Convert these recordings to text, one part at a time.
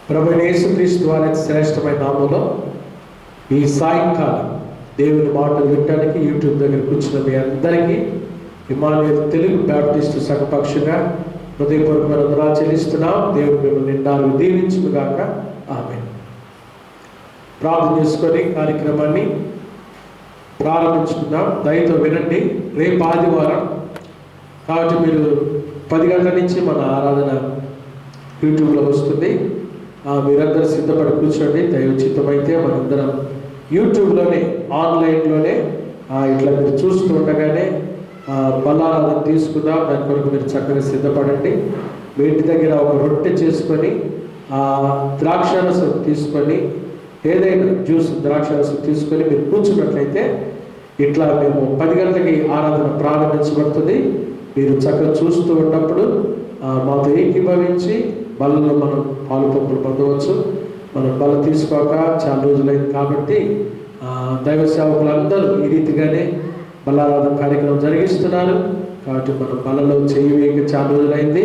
ప్రభువైన యేసుక్రీస్తు వారి శ్రేష్టమైన నామములో ఈ సాయంకాలం దేవుని మాటలు వినడానికి యూట్యూబ్ దగ్గర కూర్చున్న మీ అందరికీ ఇమానుయేల్ తెలుగు బ్యాప్టిస్టు సంఘపక్షంగా హృదయపూర్వకమైన వందనాలు చెల్లిస్తున్నాం. దేవుడు మిమ్మల్ని నిండాలు దీవించుగాక. ఆమేన్. ప్రార్థన చేసుకొని కార్యక్రమాన్ని ప్రారంభించుకుందాం. దయతో వినండి. రేపు ఆదివారం కాబట్టి మీరు 10 గంటల నుంచి మన ఆరాధన యూట్యూబ్లో వస్తుంది. మీరందరూ సిద్ధపడి కూర్చోండి. దైవచిత్తమైతే మనందరం యూట్యూబ్లోనే ఆన్లైన్లోనే ఇట్లా మీరు చూస్తూ ఉండగానే బలారాధన తీసుకుందాం. దాని కొరకు మీరు చక్కగా సిద్ధపడండి. మీ ఇంటి దగ్గర ఒక రొట్టె చేసుకొని ద్రాక్షారసం తీసుకొని ఏదైనా జ్యూస్ ద్రాక్షారసం తీసుకొని మీరు కూర్చున్నట్లయితే ఇట్లా మేము 10 గంటలకి ఆరాధన ప్రారంభించబడుతుంది. మీరు చక్కగా చూస్తూ ఉన్నప్పుడు మాతో ఏకీభవించి బలలో మనం పాలు పంపులు పొందవచ్చు. మనం బల తీసుకోక చాలా రోజులైంది కాబట్టి దైవ సేవకులందరూ ఈ రీతిగానే బలారాధన కార్యక్రమం జరిగిస్తున్నారు. కాబట్టి మనం బలలో చేయి వేయక చాలా రోజులైంది.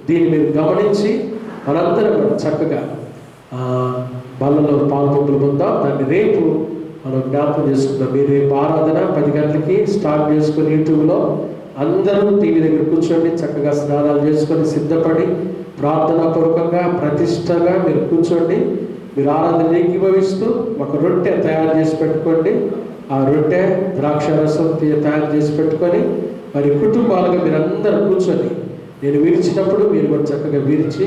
దీన్ని మీరు గమనించి మనందరం చక్కగా బలలో పాలు పంపులు పొందాం. దాన్ని రేపు మనం జ్ఞాపకం చేసుకుందాం. మీరు రేపు ఆరాధన 10 గంటలకి స్టార్ట్ చేసుకొని యూట్యూబ్లో అందరూ టీవీ దగ్గర కూర్చోండి. చక్కగా స్నానాలు చేసుకొని సిద్ధపడి ప్రార్థనాపూర్వకంగా ప్రతిష్టగా మీరు కూర్చోండి. మీరు ఆరాధన ఏకీభవిస్తూ ఒక రొట్టె తయారు చేసి పెట్టుకోండి. ఆ రొట్టె ద్రాక్షారసం తయారు చేసి పెట్టుకొని మరి కుటుంబాలుగా మీరు అందరూ కూర్చొని నేను విరిచినప్పుడు మీరు కూడా చక్కగా విరిచి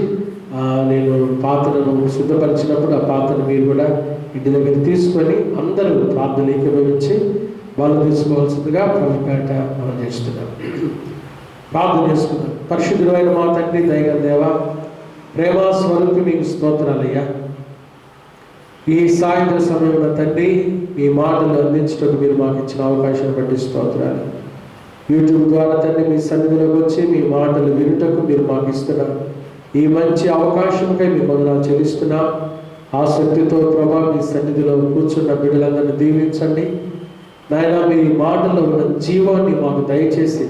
నేను పాత్రను శుద్ధపరిచినప్పుడు ఆ పాత్రను మీరు కూడా ఇంటి దగ్గర తీసుకొని అందరూ ప్రార్థన ఏకీభవించి వాళ్ళు తీసుకోవాల్సిందిగా ప్రభుపేట మనం చేస్తున్నాం. ప్రార్థన చేసుకుందాం. పరిశుద్ధుడైన మా తండ్రి, దయగల దేవా, ప్రేమ స్వరూపి మీకు స్తోత్రాలయ్యా. ఈ సాయంత్రం సమయంలో తండ్రి మీ మాటలు అందించడానికి మీరు మాకు ఇచ్చిన అవకాశం బట్టి స్తోత్రాలు. యూట్యూబ్ ద్వారా తండ్రి మీ సన్నిధిలోకి వచ్చి మీ మాటలు వినుటకు మీరు మాకు ఇస్తున్నారు. ఈ మంచి అవకాశంకై మీ వందనాలు చెల్లిస్తున్నాం. ఆసక్తితో ప్రభా మీ సన్నిధిలో కూర్చున్న బిడ్డలందరినీ దీవించండి నాయన. మీ మాటల్లో ఉన్న జీవాన్ని మాకు దయచేసి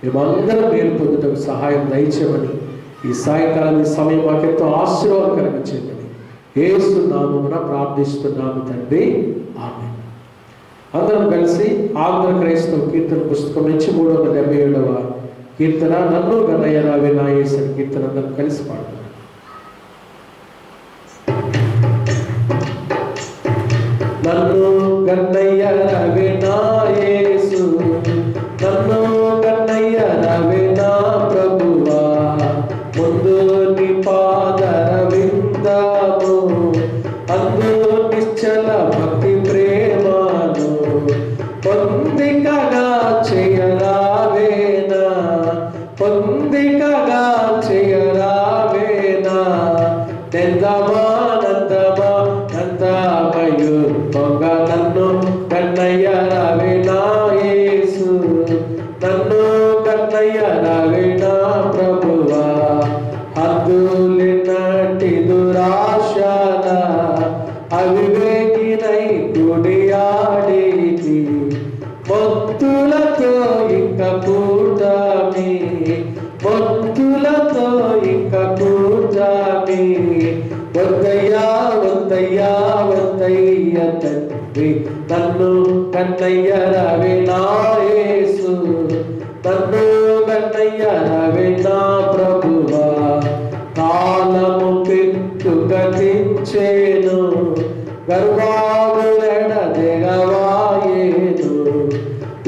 మేమందరం మేలు పొందుటకు సహాయం దయచేయమని ఈ సాయంకాలం ఈ సమయం మాకెంతో ఆశీర్వాదకరంగా చేయమని యేసు నామమున ప్రార్థిస్తున్నాము తండ్రి. ఆమేన్. అందరం కలిసి ఆంధ్ర క్రైస్తవ కీర్తన పుస్తకం నుంచి 377వ కీర్తన నన్ను గన్నయ్య రావే నా యేసు కీర్తన అందరం కలిసి పాడుతున్నాం. నన్ను గన్నయ్య రావే నా యేసు, నన్ను గన్నయ్య రావే నా ప్రభువా, ముందు నీ పాదర విందాము, అందు నిశ్చల భక్తి ప్రేమను పొందికగా చేయరావేనా, పొందికగా చేయరావేనా. నందమా నందమా నందమయు పొంగ నన్ను గన్నయ్య రావే నా యేసు, నన్ను గన్నయ్య రావే నా ప్రభువా, హద్దులినటి దురాశల అవివేకినై గుడియాడేది, మొత్తులతో ఇంక కూటమి, మొత్తులతో ఇంక కూటమి. వద్దయ్యా వద్దయ్యా వద్దయ్య తండ్రి, నన్ను గన్నయ్య రావే నా యేసు, నన్ను గన్నయ్య రావే నా ప్రభువా. కాలము పెట్టు గతించేను, గర్వాములెడ దిగవాయేను,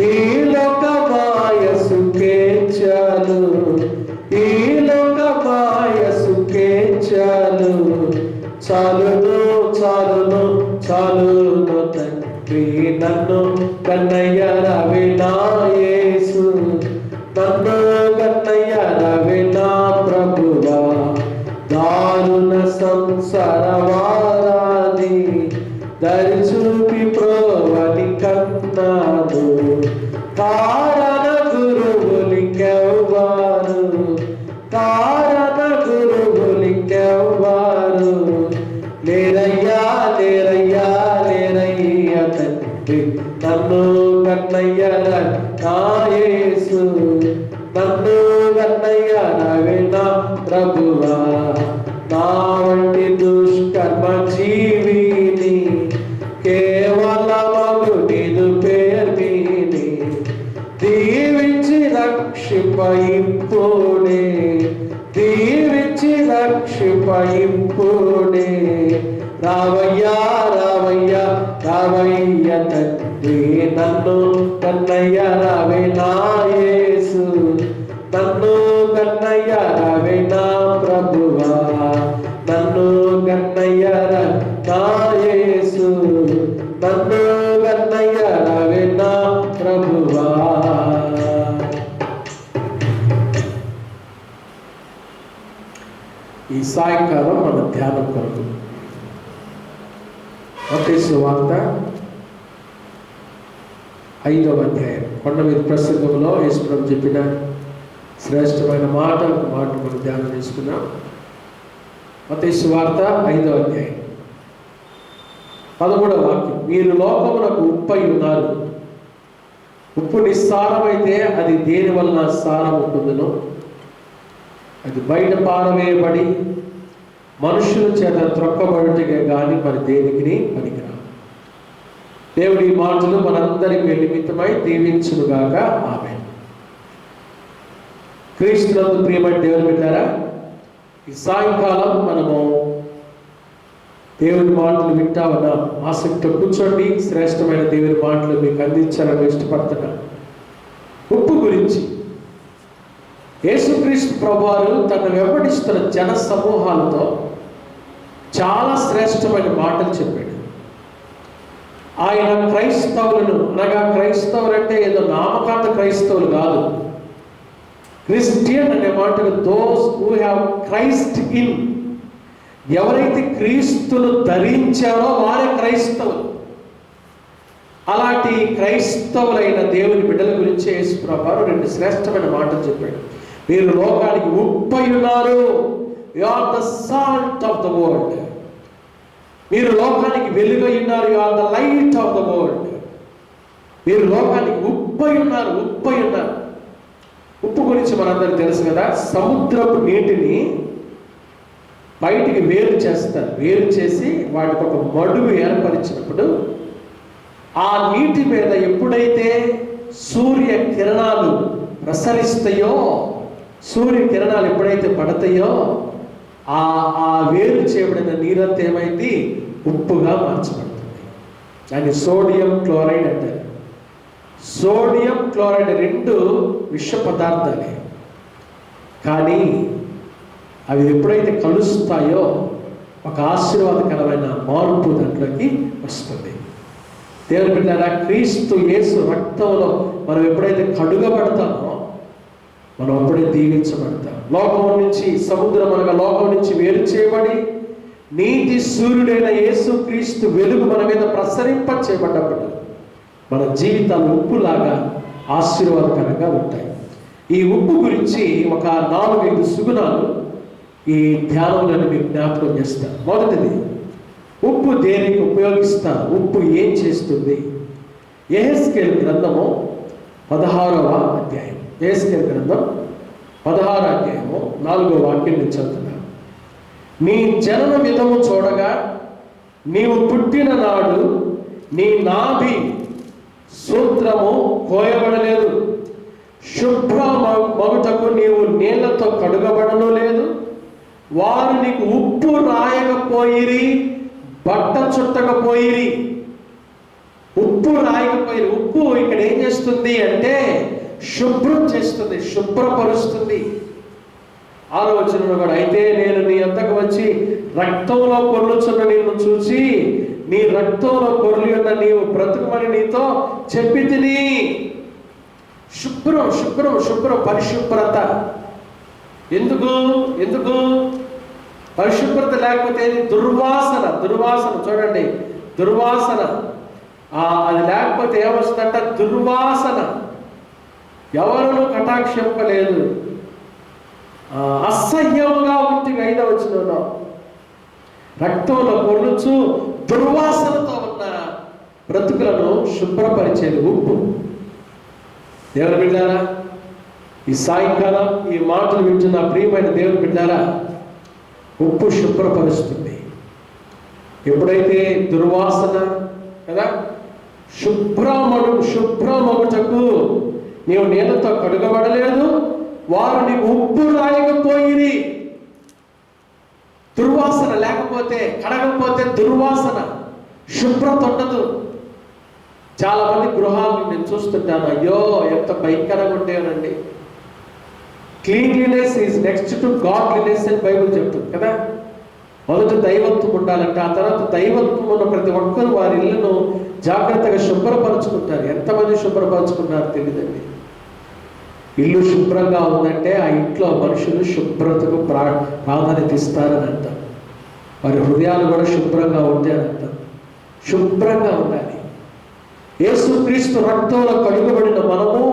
ఈ లోకమాయ సుఖేచ్ఛలు, ఈ లోకమాయ సుఖేచ్ఛలు చాలును చాలును చాలును తండ్రి. నన్ను గన్నయ్య రావే నా యేసు, నన్ను గన్నయ్య రావే నా ప్రభువా. దారుణ సంసార వారాన్ని దరి చూపి ప్రోవని కన్నాను, కారణ గురువులింకెవ్వారు, కారణ గురువులింకెవ్వారు లేరయ్యా లేరయ్యా లేరయ్య తండ్రి. నన్ను గన్నయ్య నా యేసు, నన్ను గన్నయ్య రావే నా ప్రభువా. నా వంటి రక్షింపయింపుడే. రావయ్యా రావయ్యా రావయ్య తండ్రి, నన్ను కన్నయ్య రావే నా యేసు, నన్ను కన్నయ్య రావే నా ప్రభువా, నన్ను కన్నయ్య నా యేసు, నన్ను కన్నయ్య రావే నా ప్రభువా. ఈ సాయంకాలం మన ధ్యానం కొరకు మత్తయి సువార్త 5వ అధ్యాయం కొండ మీద ప్రసంగంలో యేసుప్రభు చెప్పిన శ్రేష్టమైన మాట మనం ధ్యానం చేసుకున్నాం. మత్తయి సువార్త 5వ అధ్యాయం 13వ వాక్యం. మీరు లోకమునకు ఉప్పై ఉన్నారు. ఉప్పు నిస్సారమైతే అది దేని వలన సారం ఉంటుందో అది బయట పారవేయబడి మనుషుల చేత త్రొక్కబడుటకే కానీ మరి దేనికి పనికిరా. దేవుడి మాటలు మనందరికి నిమిత్తమై దీవించునుగాక. ఆమేన్. క్రీస్తునందు ప్రియమైన దేవుని బిడ్డలారా, ఈ సాయంకాలం మనము దేవుని మాటలు వింటా ఉన్నాం. ఆసక్తితో కూర్చోండి. శ్రేష్టమైన దేవుని మాటలు మీకు అందించాలని ఇష్టపడుతున్నాను. ఉప్పు గురించి యేసుక్రీస్తు ప్రభువారు తన వెంబడిస్తున్న జన సమూహాలతో చాలా శ్రేష్టమైన మాటలు చెప్పాడు. ఆయన క్రైస్తవులను, అనగా క్రైస్తవులు అంటే ఏదో నామకాంత క్రైస్తవులు కాదు. క్రిస్టియన్ అనే మాటలు those who have Christ in, ఎవరైతే క్రీస్తును ధరించారో వారే క్రైస్తవులు. అలాంటి క్రైస్తవులైన దేవుని బిడ్డల గురించి యేసు ప్రభువారు 2 శ్రేష్టమైన మాటలు చెప్పాడు. మీరు లోకానికి ఉప్పై ఉన్నారు. You are the salt of the world. మీరు లోకానికి వెలుగై ఉన్నారు. You are the light of the world. మీరు లోకానికి ఉప్పై ఉన్నారు. ఉప్పై ఉన్నారు. ఉప్పు గురించి మనందరికీ తెలుసు కదా. సముద్రపు నీటిని బయటికి వేరు చేస్తారు. వేరు చేసి వాటికి ఒక మడుగు ఏర్పరిచినప్పుడు ఆ నీటి మీద ఎప్పుడైతే సూర్య కిరణాలు ప్రసరిస్తాయో, సూర్య కిరణాలు ఎప్పుడైతే పడతాయో ఆ వేరు చేయబడిన నీరంతా ఏమైంది? ఉప్పుగా మార్చబడుతుంది. దాన్ని సోడియం క్లోరైడ్ అంటారు. సోడియం క్లోరైడ్ 2 విష పదార్థాలే. కానీ అవి ఎప్పుడైతే కలుస్తాయో ఒక ఆశీర్వాదకరమైన మార్పు దాంట్లోకి వస్తుంది. దేవుని బిడ్డలారా, క్రీస్తు యేసు రక్తంలో మనం ఎప్పుడైతే కడుగబడతామో మనం అప్పుడే దీవించబడతాం. లోకం నుంచి, సముద్రం అనగా లోకం నుంచి వేరు చేయబడి నీతి సూర్యుడైన యేసు క్రీస్తు వెలుగు మన మీద ప్రసరింప చేయబడ్డప్పుడు మన జీవితాలు ఉప్పులాగా ఆశీర్వాదకరంగా ఉంటాయి. ఈ ఉప్పు గురించి ఒక 4-5 సుగుణాలు ఈ ధ్యానంలో మీకు జ్ఞాపకం చేస్తాను. మొదటిది, ఉప్పు దేనికి ఉపయోగిస్తారు? ఉప్పు ఏం చేస్తుంది? యెహెజ్కేలు గ్రంథము 16వ అధ్యాయం. యెహెజ్కేలు గ్రంథం 16వ అధ్యాయము 4వ వాక్యం నుంచి చదువుతున్నాను. నీ జనన విధము చూడగా నీవు పుట్టిన నాడు నీ నాభి సూత్రము కోయబడలేదు. శుభ్ర మగుటకు నీవు నీళ్లతో కడుగబడను లేదు. వారు నీకు ఉప్పు రాయకపోయిరి, బట్ట చుట్టకపోయిరి. ఉప్పు రాయకపోయిరి. ఉప్పు ఇక్కడ ఏం చేస్తుంది అంటే శుభ్రం చేస్తుంది, శుభ్రపరుస్తుంది. ఆలోచనలు కూడా, అయితే నేను నీ అంతకు వచ్చి రక్తంలో పొర్లుచున్న నిన్ను చూసి నీ రక్తంలో పొర్లి ఉన్న నీవు బ్రతుకుమని నీతో చెప్పి తిని. శుభ్రం శుభ్రం శుభ్రం, పరిశుభ్రత. ఎందుకు ఎందుకు పరిశుభ్రత లేకపోతే దుర్వాసన. దుర్వాసన చూడండి, దుర్వాసన. అది లేకపోతే ఏమొస్తుందంట? దుర్వాసన. ఎవరును కటాక్షింపలేదు. అసహ్యముగా ఉంటే 5వ వచనంలో రక్తంలో పొర్లుచు దుర్వాసనతో ఉన్న బ్రతుకులను శుభ్రపరిచేది ఉప్పు. దేవుని బిడ్డారా, ఈ సాయంకాలం ఈ మాటలు వింటున్న ప్రియమైన దేవుని బిడ్డారా, ఉప్పు శుభ్రపరుస్తుంది. ఎప్పుడైతే దుర్వాసన కదా, శుభ్రమగుటకు నీవు నీళ్లతో కడుగబడలేదు, వారు నీకు ఉప్పు రాయకపోయిరి. లేకపోతే, కడగకపోతే దుర్వాసన, శుభ్రత ఉండదు. చాలామంది గృహాలను నేను చూస్తుంటాను, అయ్యో ఎంత భయంకరంగా ఉండేవనండి. Cleanliness is next to godliness అని బైబిల్ చెప్తుంది కదా. మొదట దైవత్వం ఉండాలంటే, ఆ తర్వాత దైవత్వం ఉన్న ప్రతి ఒక్కరు వారి ఇళ్లను జాగ్రత్తగా శుభ్రపరుచుకుంటారు. ఎంతమంది శుభ్రపరుచుకున్నారో తెలియదండి. ఇల్లు శుభ్రంగా ఉందంటే ఆ ఇంట్లో మనుషులు శుభ్రతకు ప్రాధాన్యత ఇస్తారని అంటాం. వారి హృదయాలు కూడా శుభ్రంగా ఉంటాయని అంటాం. శుభ్రంగా ఉండాలి. యేసుక్రీస్తు రక్తంలో కడుగబడిన మనము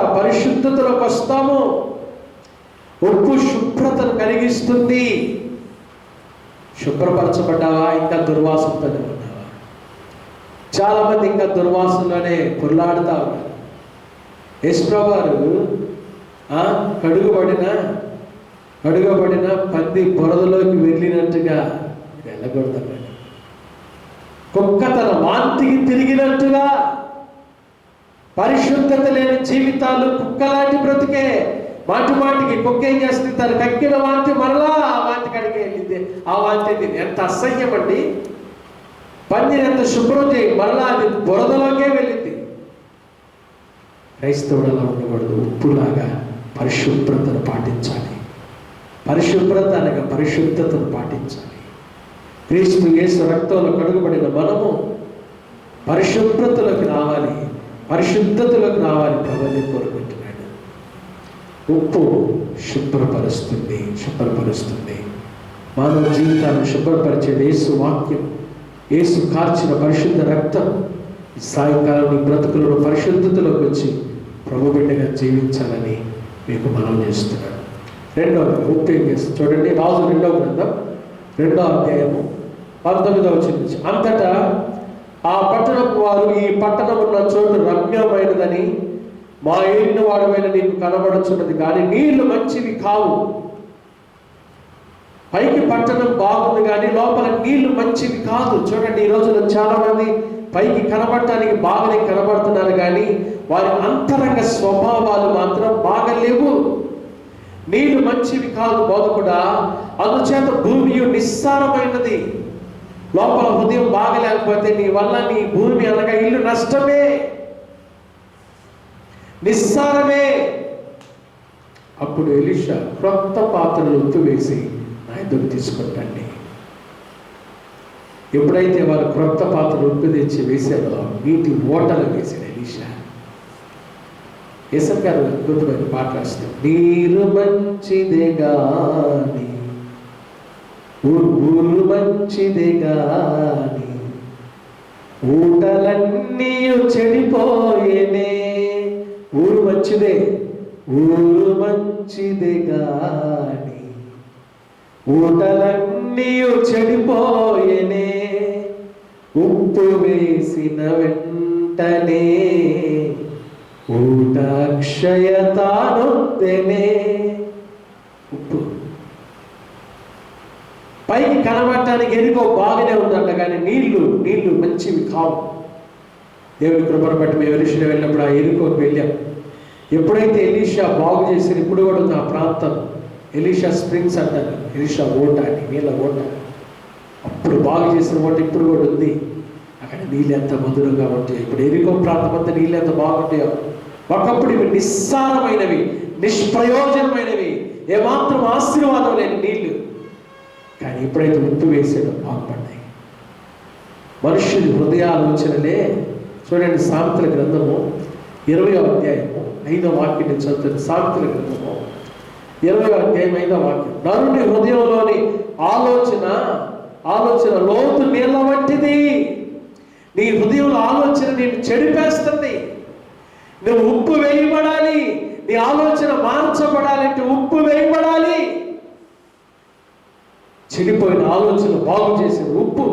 పరిశుద్ధతలోకి వస్తాము. ఉప్పు శుభ్రతను కలిగిస్తుంది. శుభ్రపరచబడ్డావా? ఇంకా దుర్వాసనతోనే ఉన్నావా? చాలామంది ఇంకా దుర్వాసనలోనే పొర్లాడుతూ ఉన్నారు. యేసుప్రభువు వారు కడుగబడిన పంది బురదలోకి వెళ్ళినట్టుగా వెళ్ళకూడదండి. కుక్క తన వాంతికి తిరిగినట్టుగా పరిశుద్ధత లేని జీవితాలు కుక్కలాంటి బ్రతికే. మాటికి కుక్క ఏం చేస్తుంది? తను కక్కిన వాంతి మరలా ఆ వాంతి కడిగి వెళ్ళింది. ఆ వాంతి ఎంత అసహ్యం అండి. పందిని ఎంత శుభ్రం చేయి, మరలా అది బురదలోకే వెళ్ళింది. క్రైస్తవుడు అలా ఉండకూడదు. ఉప్పులాగా పరిశుభ్రతను పాటించాలి. పరిశుభ్రత అనగా పరిశుద్ధతను పాటించాలి. క్రీస్తు యేసు రక్తంలో కడుగబడిన మనము పరిశుభ్రతలోకి రావాలి, పరిశుద్ధతలోకి రావాలి. ప్రభువే కోరుకుంటున్నాడు. ఉప్పు శుభ్రపరుస్తుంది. మానవ జీవితాన్ని శుభ్రపరిచేది యేసు వాక్యం, యేసు కార్చిన పరిశుద్ధ రక్తం. ఈ సాయంకాలం నీ బ్రతుకులను పరిశుద్ధతలోకి వచ్చి ప్రభు బిడ్డగా జీవించాలని మీకు మనం చేస్తున్నాడు. రెండవది ఉప్పు ఏం చేస్తుంది చూడండి. రాజు 2వ గ్రంథం 2వ అధ్యాయము 19వ వచనం. అంతటా ఆ పట్టణపు వారు, ఈ పట్టణం ఉన్న చోటు రమ్యమైనదని మా ఏలిన వాడమైన నీకు కనబడుచున్నది, కానీ నీళ్లు మంచివి కావు. పైకి పట్టణం బాగుంది కానీ లోపల నీళ్లు మంచివి కాదు. చూడండి, ఈ రోజున చాలా మంది పైకి కనబడటానికి బాగానే కనబడుతున్నారు కానీ వారి అంతరంగ స్వభావాలు మాత్రం బాగలేవు. నీళ్లు మంచివి కాదు బోధకుడా, అందుచేత భూమి నిస్సారమైనది. లోపల హృదయం బాగలేకపోతే నీ వల్ల నీ భూమి అనగా ఇల్లు నష్టమే, నిస్సారమే. అప్పుడు ఎలీషా క్రొత్త పాత్రలు ఉప్పు వేసి నా ఎదురు తీసుకుంటండి. ఎప్పుడైతే వారు క్రొత్త పాత్రలు ఉప్పు తెచ్చి వేసారో నీటి ఓటలు వేసాడు ఎలీషా. యేసయ్య గారు అద్భుతమైన పాట రాస్తారు. నీరు మంచిదే గాని ఊరు మంచిదే గాని ఊటలన్నీ చెడిపోయేనే. ఊరు మంచిదే గాని ఊటలన్నీ చెడిపోయేనే. ఉప్పు వేసిన వెంటనే ఊట క్షయతానొద్దెనే. ఉప్పు పైకి కనబడటానికి ఎరుకో బాగానే ఉందంట కానీ నీళ్లు మంచివి కావు. దేవుని కృపను బట్టి మేము ఎలీషా వెళ్ళినప్పుడు ఆ ఎరుకోకి వెళ్ళాం. ఎప్పుడైతే ఎలీషా బాగు చేశారు, ఇప్పుడు కూడా ఉంది ఆ ప్రాంతం, ఎలీషా స్ప్రింగ్స్ అంటారు, ఎలీషా ఓట అని, నీళ్ళ ఓట. అప్పుడు బాగు చేసిన ఓట ఇప్పుడు కూడా ఉంది. అక్కడ నీళ్ళు ఎంత మధురంగా ఉంటాయి. ఇప్పుడు ఎరుకో ప్రాంతం అంతా నీళ్ళు ఎంత బాగుంటాయో. ఒకప్పుడు ఇవి నిస్సారమైనవి, నిష్ప్రయోజనమైనవి, ఏమాత్రం ఆశీర్వాదం లేని నీళ్లు. కానీ ఎప్పుడైతే ఉప్పు వేసాడో బాగుపడ్డాయి. మనుష్యుని హృదయాలోచనలే. చూడండి, సామెతల గ్రంథము 20వ అధ్యాయము 5వ వాక్యం చదువుతుంది. సామెతల గ్రంథము 20వ అధ్యాయం 5వ వాక్యం. నరుని హృదయంలోని ఆలోచన లోతు నీళ్ళ వంటిది. నీ హృదయంలో ఆలోచన నేను చెడిపేస్తుంది. నువ్వు ఉప్పు వేయబడాలి. నీ ఆలోచన మార్చబడాలంటే ఉప్పు వేయబడాలి. చెడిపోయిన ఆలోచన బాగు చేసిన ఉప్పు,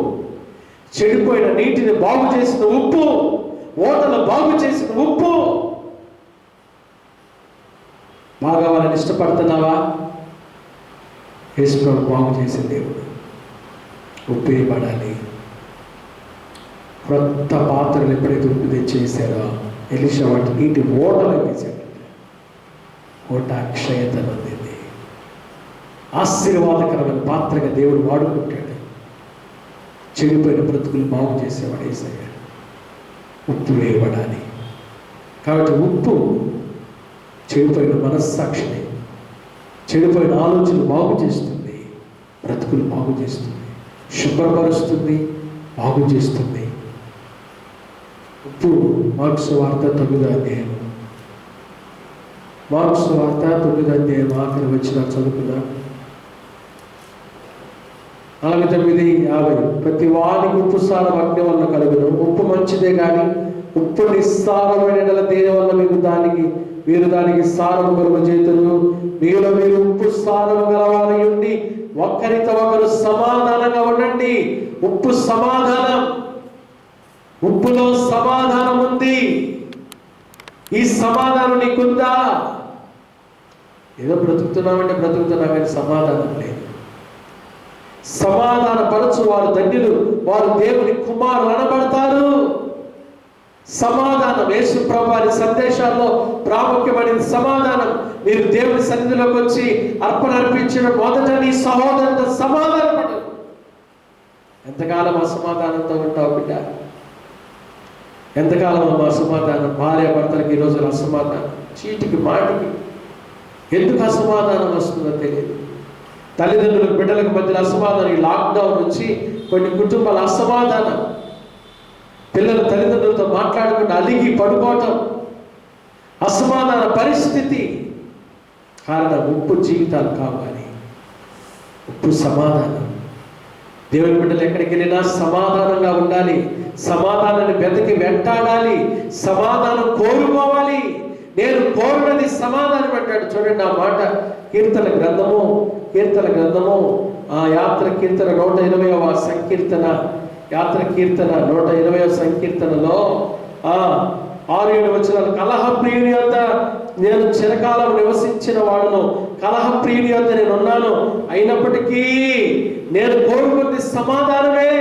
చెడిపోయిన నీటిని బాగు చేసిన ఉప్పు, ఓటలు బాగు చేసిన ఉప్పు. బాగా వాళ్ళని ఇష్టపడుతున్నావా? యేసుప్రభు బాగు చేసిన దేవుడు. ఉప్పు వేయబడాలి. క్రొత్త పాత్రలు ఎప్పుడైతే ఉప్పు తెచ్చేసారో ఎలీషా వాటి నీటి ఓటలు వేసాడు. ఓట అక్షయత నొందింది. ఆశీర్వాదకరమైన పాత్రగా దేవుడు వాడుకుంటాడు. చెడిపోయిన బ్రతుకులు బాగు చేసేవాడు యేసయ్య. ఉప్పు వేయబడాలి. కాబట్టి ఉప్పు చెడిపోయిన మనస్సాక్షిని, చెడిపోయిన ఆలోచనలు బాగు చేస్తుంది, బ్రతుకులు బాగు చేస్తుంది, శుభ్రపరుస్తుంది, బాగు చేస్తుంది. ఉప్పు మార్కు సువార్త 9వ అధ్యాయం, మార్కు సువార్త 9వ అధ్యాయం ఆఖరి వచ్చిన చదువుకున్నా 49:50. ప్రతి వానికి ఉప్పు సారం అగ్ని వల్ల కలుగును. ఉప్పు మంచిదే కానీ ఉప్పు నిస్సారమైన దేని వల్ల మీరు దానికి సారం కలుగు చేతులు. మీలో మీరు ఉప్పు సారం గలవారై ఉండి ఒకరితో ఒకరు సమాధానంగా ఉండండి. ఉప్పు సమాధానం, ఉప్పులో సమాధానం ఉంది. ఈ సమాధానం నీకుందా? ఏదో బ్రతుకుతున్నామంటే బ్రతుకుతున్నా కానీ సమాధానం లేదు. సమాధాన పరచు వారు ధన్యులు, వారు దేవుని కుమారులు అనబడతారు. సమాధానం యేసు ప్రభువు వారి సందేశాల్లో ప్రాముఖ్యమైన సమాధానం. మీరు దేవుని సన్నిధిలోకి వచ్చి అర్పణ అర్పించిన మొదట నీ సహోదరునితో సమాధానపడు. ఎంతకాలం అసమాధానంతో ఉంటావు బిడ్డ? ఎంతకాలం అసమాధానం? భార్య భర్తలకి ఈ రోజున అసమాధానం, చీటికి మాటికి. ఎందుకు అసమాధానం వస్తుందో తెలియదు. తల్లిదండ్రులకు బిడ్డలకు మధ్యలో అసమాధానం. ఈ లాక్డౌన్ నుంచి కొన్ని కుటుంబాల అసమాధానం, పిల్లలు తల్లిదండ్రులతో మాట్లాడకుండా అలిగి పడుకోవటం, అసమాధాన పరిస్థితి. కారణం ఉప్పు జీవితాలు కావాలి. ఉప్పు సమాధానం. దేవుని బిడ్డలు ఎక్కడికి వెళ్ళినా సమాధానంగా ఉండాలి. సమాధానాన్ని వెంటాడాలి. సమాధానం కోరుకోవాలి. నేను కోరునది సమాధానం అంటాడు. చూడండి ఆ మాట కీర్తన గ్రంథము యాత్ర కీర్తన 120వ సంకీర్తన, యాత్ర కీర్తన 120వ సంకీర్తనలో 6-7 వచనాలు. కలహప్రియుని యొద్ద నేను చిరకాలం నివసించిన వాడును, కలహప్రియుని యొద్ద నేను ఉన్నాను, అయినప్పటికీ నేను కోరుకున్నది సమాధానమే.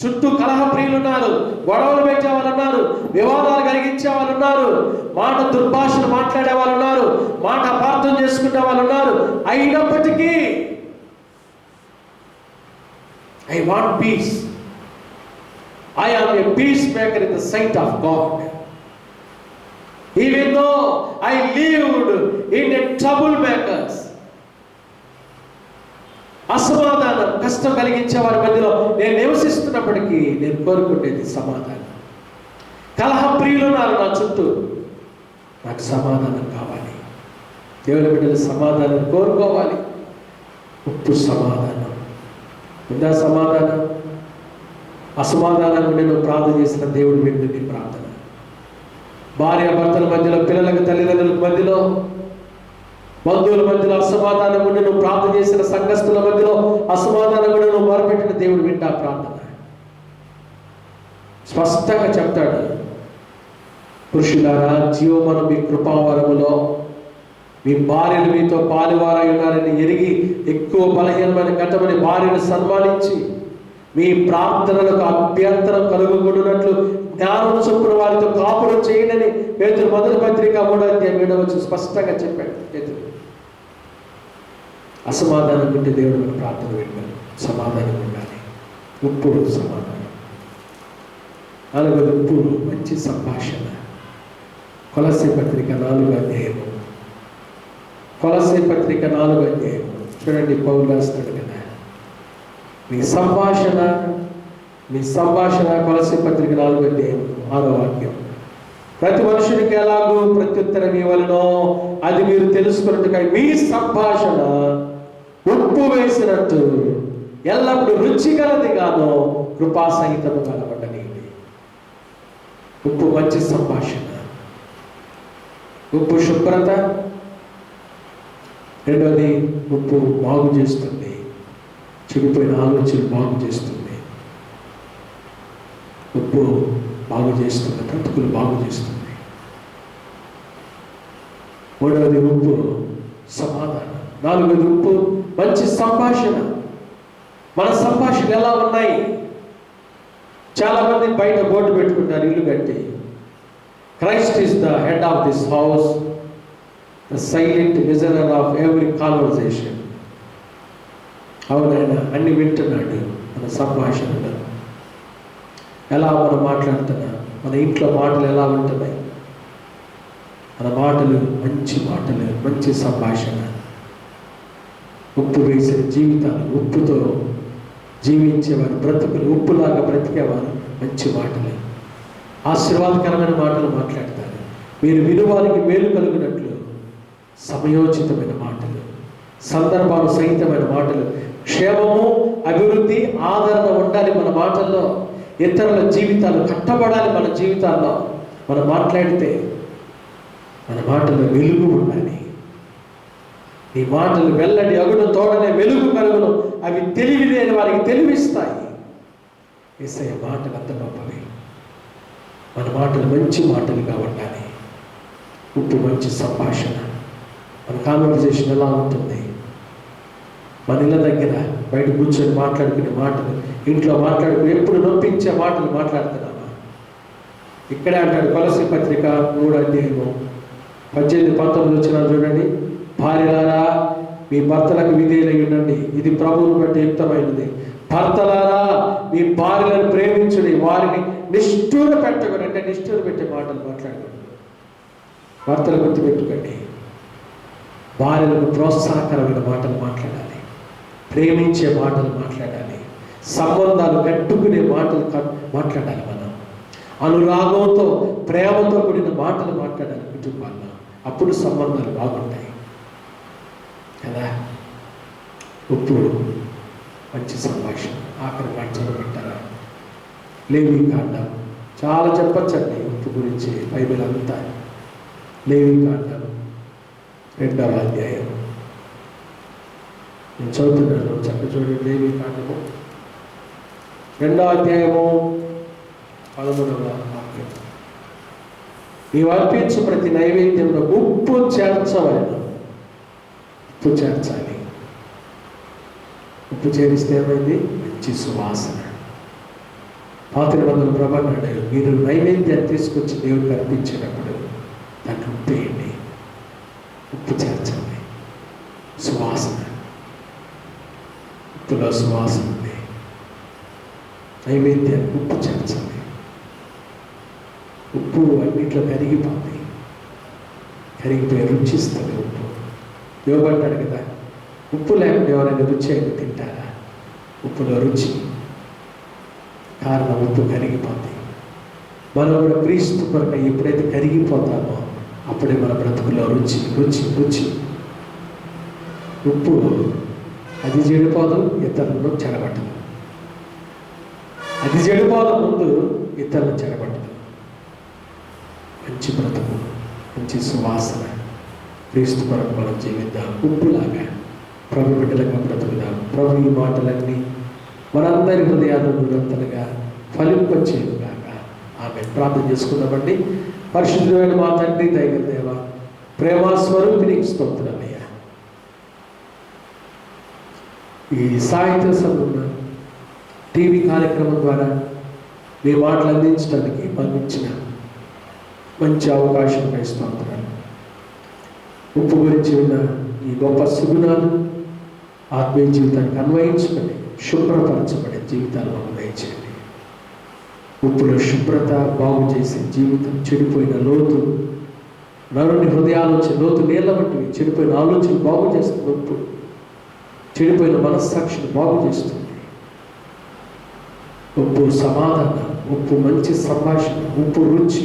చుట్టూ కలహప్రియులు ఉన్నారు, గొడవలు పెట్టే వాళ్ళు ఉన్నారు, వివాదాలు కలిగించే వాళ్ళు ఉన్నారు, మాట దుర్భాషణ మాట్లాడే వాళ్ళు ఉన్నారు, మాట అపార్థం చేసుకునే వాళ్ళు ఉన్నారు. అయినప్పటికీ I want peace. I am a peacemaker in the sight of God. Even though I lived in a troublemakers. అసమాధానం, కష్టం కలిగించే వారి మధ్యలో నేను నివసిస్తున్నప్పటికీ నేను కోరుకునేది సమాధానం. కలహప్రియులు ఉన్నారు నా చుట్టూ, నాకు సమాధానం కావాలి. దేవుని బిడ్డలు సమాధానం కోరుకోవాలి. ఉప్పు సమాధానం ఉందా? సమాధానం. అసమాధానంగా నేను ప్రార్థన చేసిన దేవుడు వింటుంది ప్రార్థన. భార్య భర్తల మధ్యలో, పిల్లలకు తల్లిదండ్రుల మధ్యలో, బంధువుల మధ్యలో అసమాధానం ఉండి నువ్వు ప్రార్థన చేసిన సంఘస్థుల మధ్యలో అసమాధానం ఉండి నువ్వు మొరపెట్టిన దేవుడు వింటా ప్రార్థన. స్పష్టంగా చెప్తాడు, పురుషులారా జీవమను మీ కృపావరములో మీ భార్యలు మీతో పాలువారై ఉన్నారని ఎరిగి ఎక్కువ బలహీనమైన ఘటమని భార్యను సన్మానించి మీ ప్రార్థనలకు అభ్యంతరం కలుగుకున్నట్లు జ్ఞానం చొప్పున వారితో కాపురం చేయడని పేతురు 1వ పత్రిక 3వ అధ్యాయం 7వ వచనం స్పష్టంగా చెప్పాడు. పేతురు అసమాధానం ఉంటే దేవుడు మన ప్రార్థన వింటాడు. సమాధానం ఉండాలి. ఉప్పు సమాధానం. 4వది ఉప్పు మంచి సంభాషణ. కొలస్సీ పత్రిక 4వ అధ్యాయం, కొలస్సీ పత్రిక 4వ అధ్యాయం చూడండి. పౌలు రాస్తాడు కదా, మీ సంభాషణ కొలస్సీ పత్రిక 4వ అధ్యాయం 6వ వాక్యం. ప్రతి మనుషునికి ఎలాగో ప్రత్యుత్తరం ఇవ్వాలనో అది మీరు తెలుసుకున్నట్టుగా మీ సంభాషణ ఉప్పు వేసినట్టు ఎల్లప్పుడూ రుచిగలదిగానో కృపాసహితము కలబడనేది. ఉప్పు మంచి సంభాషణ. ఉప్పు శుభ్రత. రెండవది ఉప్పు బాగు చేస్తుంది, చెడిపోయిన ఆలోచనలు బాగు చేస్తుంది. ఉప్పు బాగు చేస్తుంది, బ్రతుకులు బాగు చేస్తుంది. మూడవది ఉప్పు సమాధానం. 4వది ఉప్పు మంచి సంభాషణ. మన సంభాషణలు ఎలా ఉన్నాయి? చాలామంది బయట బోర్డు పెట్టుకుంటారు ఇల్లు కట్టి, Christ is the head of this house, the silent listener of every conversation. అవునాయన అన్ని వింటున్నాడు. మన సంభాషణలు ఎలా మనం మాట్లాడుతున్నా, మన ఇంట్లో మాటలు ఎలా ఉంటున్నాయి, మన మాటలు మంచి మాటలు, మంచి సంభాషణ, ఉప్పు వేసిన జీవితాలు, ఉప్పుతో జీవించేవారు, బ్రతుకులు ఉప్పులాగా బ్రతికేవారు మంచి మాటలు, ఆశీర్వాదకరమైన మాటలు మాట్లాడతారు. మీరు వినువారికి మేలు కలిగినట్లు సమయోచితమైన మాటలు, సందర్భాలు సహితమైన మాటలు, క్షేమము, అభివృద్ధి, ఆదరణ ఉండాలి మన మాటల్లో. ఇతరుల జీవితాలు కట్టబడాలి మన జీవితాల్లో. మనం మాట్లాడితే మన మాటల్లో వెలుగు ఉండాలి. ఈ మాటలు వెల్లడి అగుడు తోడనే వెలుగు కలుగును, అవి తెలివి లేని వారికి తెలివిస్తాయి. యేసయ్య మాటలు అంత గొప్పవి. మన మాటలు మంచి మాటలుగా ఉండాలి. ఉప్పు మంచి సంభాషణ. మన కాన్వర్జేషన్ ఎలా ఉంటుంది? మన ఇళ్ళ దగ్గర బయట కూర్చొని మాట్లాడుకునే మాటలు, ఇంట్లో మాట్లాడుకుని ఎప్పుడు నొప్పించే మాటలు మాట్లాడుతున్నామా? ఇక్కడే అంటాడు కొలస్సీ పత్రిక 3:18-19 వచనాలు చూడండి. భార్యలారా మీ భర్తలకు విధేయులై ఉండండి, ఇది ప్రభువును బట్టి యుక్తమైనది. భర్తలారా మీ భార్యలను ప్రేమించుడి, వారిని నిష్ఠూర పెట్టకూడదు. అంటే నిష్ఠూర పెట్టే మాటలు మాట్లాడకూడదు. భర్తలు గుర్తుపెట్టుకోండి, భార్యలకు ప్రోత్సాహకరమైన మాటలు మాట్లాడాలి, ప్రేమించే మాటలు మాట్లాడాలి, సంబంధాలు కట్టుకునే మాటలు మాట్లాడాలి. మనం అనురాగంతో, ప్రేమతో కూడిన మాటలు మాట్లాడాలి కుటుంబాల్లో. అప్పుడు సంబంధాలు బాగుంటాయి కదా. ఉప్పు మంచి సంభాషణ. ఆఖరి మాట చదవబెట్టారా? లేవీకాండం. చాలా చెప్పచ్చండి ఉప్పు గురించి, బైబిల్ అంతా. లేవీకాండం 2వ అధ్యాయం నేను చదువుతున్నాను, చక్క చూడండి. లేవీకాండము 2వ అధ్యాయము 13వ వాక్యం. నీవు అర్పించు ప్రతి నైవేద్యంలో ఉప్పు చేర్చవలెను. ఉప్పు చేర్చాలి. ఉప్పు చేరిస్తే ఏమైంది? మంచి సువాసన. పాత నిబంధనల ప్రభువు అన్నాడు, మీరు నైవేద్యాన్ని తీసుకొచ్చి దేవుడికి అర్పించేటప్పుడు దాంట్లో ఉప్పు వేయండి, ఉప్పు చేర్చండి. సువాసన, ఉప్పులో సువాసన ఉంది. నైవేద్యాన్ని ఉప్పు చేర్చండి. ఉప్పు అన్నింటిలో కరిగిపోతుంది, కరిగిపోయి రుచిస్తుంది. ఉప్పు యోగంటాడు కదా, ఉప్పు లేకుండా ఎవరైనా రుచి అయినా తింటారా? ఉప్పులో రుచి. కారణం ఉప్పు కరిగిపోతుంది. మనం కూడా క్రీస్తు కొరకు ఎప్పుడైతే కరిగిపోతామో అప్పుడే మన బ్రతుకులో రుచి రుచి రుచి. ఉప్పు అది చెడిపోదు, ఇతరులను చెడబట్టదు. అది చెడిపోదు, ముందు ఇతరులను చెడబట్టదు. మంచి బ్రతుకు, మంచి సువాసన. క్రీస్తు కొరకు మనం జీవిద్దాం. ఉప్పులాగా ప్రభు బిడ్డలుగా బ్రతుకుదాం. ప్రభు ఈ మాటలన్నీ మనందరి హృదయాలు నిరంతరంగా ఫలింపచేయుగాక. ఆమె ప్రార్థన చేసుకుందామండి. పరిశుద్ధమైన మా తండ్రి, దైవ దేవ, ప్రేమ స్వరూపిణి స్తోత్రమయ్యా. ఈ సాహిత్య సంబంధ టీవీ కార్యక్రమం ద్వారా మీ మాటలు అందించడానికి పంపించిన మంచి అవకాశం స్తోత్రాలు. ఉప్పు గురించి విన్న ఈ గొప్ప సుగుణాలు ఆత్మీయ జీవితానికి అన్వయించుకొని శుభ్రపరచబడే జీవితాలు మాకు దయచేయండి. ఉప్పులో శుభ్రత, బాగు చేసే జీవితం, చెడిపోయిన లోతు, నరుని హృదయాలోచన లోతు నీళ్ళ వంటివి, చెడిపోయిన ఆలోచన బాగు చేస్తుంది ఉప్పు. చెడిపోయిన మనస్సాక్షిని బాగు చేస్తుంది ఉప్పు. సమాధానం ఉప్పు, మంచి సంభాషణ ఉప్పు, రుచి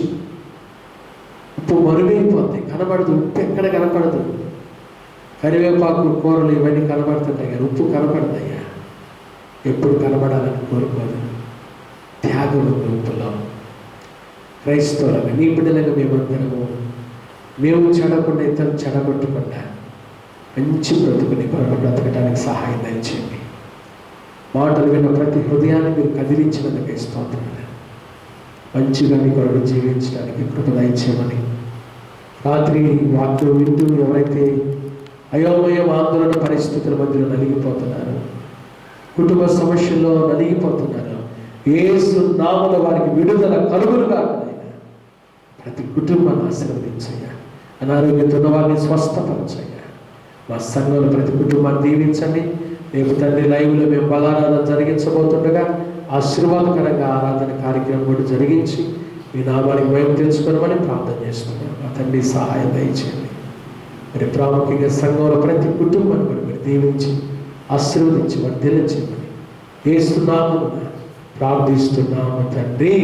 ఉప్పు మరుగైపోతుంది, కనబడదు. ఉప్పు ఎక్కడ కనపడదు. కరివేపాకు, కూరలు ఇవన్నీ కనబడుతుంటాయి కానీ ఉప్పు కనపడదయ్యా. ఎప్పుడు కనబడాలని కోరుకోదు. త్యాగం ఉంది ఉప్పులో. క్రైస్తవులుగా నీ బిడ్డలుగా మేమందరము మేము చెడకుండా ఇతరులు చెడగొట్టకుండా మంచి బ్రతుకుని కొరకు బ్రతకడానికి సహాయం దయచేయండి. మాటలు విన్న ప్రతి హృదయాన్ని మీరు కదిలించినందుకు స్తోత్రాలు. మంచిగా మీ కొరకు జీవించడానికి కృప దయచేయమని రాత్రి వాక్యం వింటూ ఎవరైతే అయోమయం, ఆందోళన పరిస్థితుల మధ్యలో నలిగిపోతున్నారు, కుటుంబ సమస్యల్లో నలిగిపోతున్నారు, యేసు నామములో వారికి విడుదల కలుగునుగా ప్రతి కుటుంబాన్ని ఆశీర్వదించయ్యా. అనారోగ్యంతో ఉన్న వారిని స్వస్థపరచయ్యా. మా సంఘంలో ప్రతి కుటుంబాన్ని దీవించండి. రేపు తండ్రి లైవ్లో మేము బలారాధన జరిగించబోతుండగా ఆశీర్వాదకరంగా ఆరాధన కార్యక్రమం కూడా జరిగించి మీ నామానికి మేము తెలుసుకోవమని ప్రార్థన చేస్తున్నాం. మా తండ్రి సహాయం దయచేయండి. మరి ప్రాముఖ్యంగా సంఘంలో ప్రతి కుటుంబాన్ని కూడా మీరు దీవించి ఆశీర్వదించి వర్ధిల్లించమని యేసునామమున ప్రార్థిస్తున్నాము తండ్రి.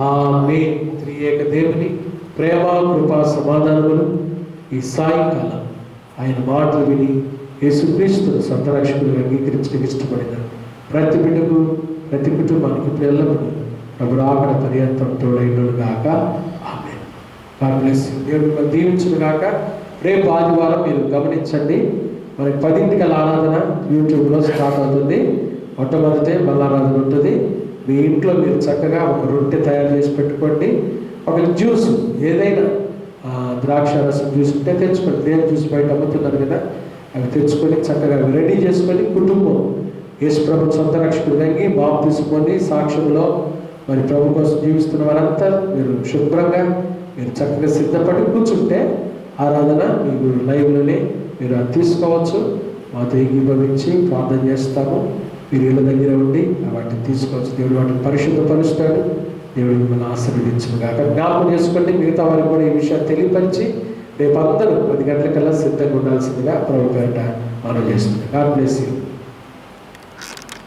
ఆమేన్. త్రియేక దేవుని ప్రేమ కృపా సమాధానములు ఈ సాయంకాలం ఆయన మాటలు విని యేసుక్రీస్తును సొంత రక్షకులుగా అంగీకరించడానికి ఇష్టపడిన ప్రతి బిడ్డకు ప్రతి కుటుంబానికి పిల్లలకు ప్రభు రాకడ పర్యంతం తోడైనను గాక. ఆమేన్. God bless you. దేవుడు మిమ్మల్ని దీవించును గాక. రేపు ఆదివారం మీరు గమనించండి, మనకి 10ంటికి ఆరాధన యూట్యూబ్లో స్టార్ట్ అవుతుంది. మొట్టమొదటే బలారాధన ఉంటుంది. మీ ఇంట్లో మీరు చక్కగా ఒక రొట్టె తయారు చేసి పెట్టుకోండి. ఒక జ్యూస్ ఏదైనా ద్రాక్ష రసం జ్యూస్ ఉంటే తెచ్చుకోండి. గ్రేప్ జ్యూస్ బయట అమ్ముతున్నారు కదా, అవి తెచ్చుకొని చక్కగా రెడీ చేసుకొని కుటుంబం యేసు ప్రభు సొంత రక్షకుడు బాప్తిస్మని సాక్ష్యంలో మరి ప్రభు కోసం జీవిస్తున్న వారంతా మీరు శుభ్రంగా మీరు చక్కగా సిద్ధపడి కూర్చుంటే ఆరాధన మీకు లైవ్లోనే మీరు తీసుకోవచ్చు. మాతో ఏకీభవించి ప్రార్థన చేస్తాము. మీరు ఇళ్ళ దగ్గర ఉండి వాటిని తీసుకోవచ్చు. దేవుడు వాటిని పరిశుద్ధపరుస్తాడు. దేవుడు మిమ్మల్ని ఆశీర్వదించును గాక. జ్ఞాపకం చేసుకోండి, మిగతా వారికి కూడా ఈ విషయాన్ని తెలియపరిచి రేపు అందరూ 10 గంటలకల్లా సిద్ధంగా ఉండాల్సిందిగా ప్రభు పేరిట మనం చేస్తుంది. God bless you.